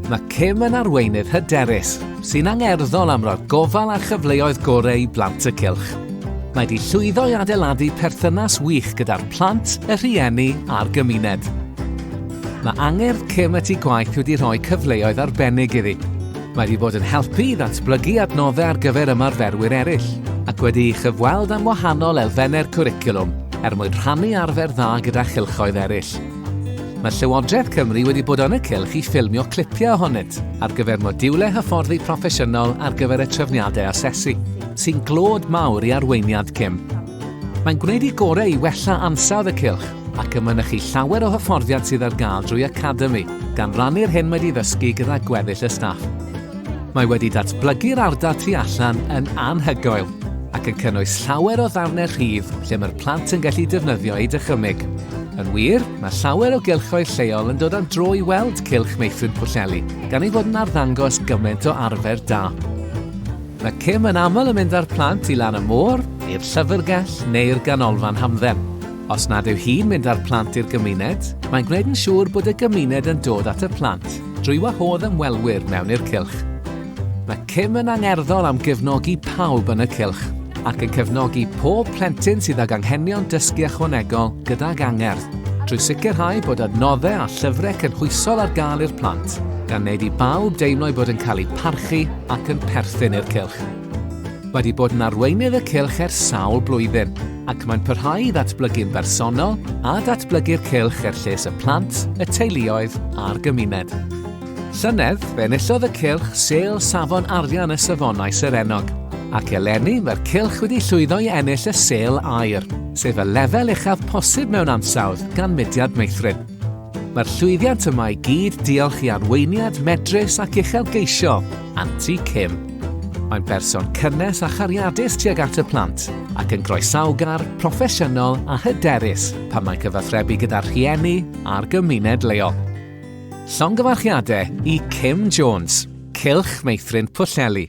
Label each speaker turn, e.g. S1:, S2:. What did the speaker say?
S1: Mae Kim yn arweinydd hyderus, sy'n angerddol am roi'r gofal a chyfleoedd gorau i blant y Cylch. Mae wedi llwyddo i adeiladu perthynas wych gyda'r plant, y rhieni a'r gymuned. Mae angerdd Kim at ei gwaith wedi rhoi cyfleoedd arbennig iddi. Mae wedi bod yn helpu i ddatblygu adnoddau ar gyfer ymarferwyr eraill, ac wedi chyfweld am wahanol elfennau'r cwricwlwm mwyn rhannu arfer dda gyda chylchoedd eraill. Mae Llywodraeth Cymru wedi bod yn y Cylch i ffilmio clipiau ohonynt ar gyfer modiwlau hyfforddi proffesiynol ar gyfer y trefniadau asesu, sy'n glod mawr i arweiniad Kim. Mae'n gwneud ei gorau i wella ansawdd y Cylch ac ymynychu llawer o hyfforddiad sydd ar gael drwy academi, gan rannu'r hyn wedi ddysgu gyda gweddill y staff. Mae wedi datblygu'r ardal tu allan yn anhygoel ac yn cynnwys llawer o ddarnau rhydd lle mae'r plant yn gallu defnyddio ei dychymyg. Yn wir, mae llawer o gylchoedd lleol yn dod am dro i weld Cylch Meithrin Pwllheli, gan ei fod yn arddangos gymaint o arfer da. Mae Kim yn aml yn mynd â'r plant i lan y môr, i'r llyfrgell neu'r ganolfan hamdden. Os nad yw hi'n mynd â'r plant i'r gymuned, mae'n gwneud yn siŵr bod y gymuned yn dod at y plant, drwy wahodd ymwelwyr mewn i'r Cylch. Mae Kim yn angerddol am gefnogi pawb yn y Cylch, ac yn cefnogi pob plentyn sydd ag anghenion dysgu ychwanegol gydag angerdd, drwy sicrhau bod adnoddau a llyfrau cynhwysol ar gael i'r plant, gan wneud i bawb deimlo bod yn cael ei parchu ac yn perthyn i'r Cylch. Wedi bod yn arweinydd y Cylch ers sawl blwyddyn, ac mae'n parhau i ddatblygu'n bersonol a datblygu'r Cylch lles y plant, y teuluoedd a'r gymuned. Llynedd, fe enillodd y Cylch sêl safon arian y safonau Serenog, ac eleni mae'r Cylch wedi llwyddo i ennill y sêl aur, sef y lefel uchaf posib mewn ansawdd gan Mudiad Meithrin. Mae'r llwyddiant yma i gyd diolch i Arweinydd medrus ac uchelgeisio, Aunty Kim. Mae'n berson cynnes a chariadus tuag at y plant, ac yn groesawgar, proffesiynol a hyderus pan mae'n cyfathrebu gyda'r rhieni a'r gymuned leol. Llongyfarchiadau i Kim Jones, Cylch Meithrin Pwllheli.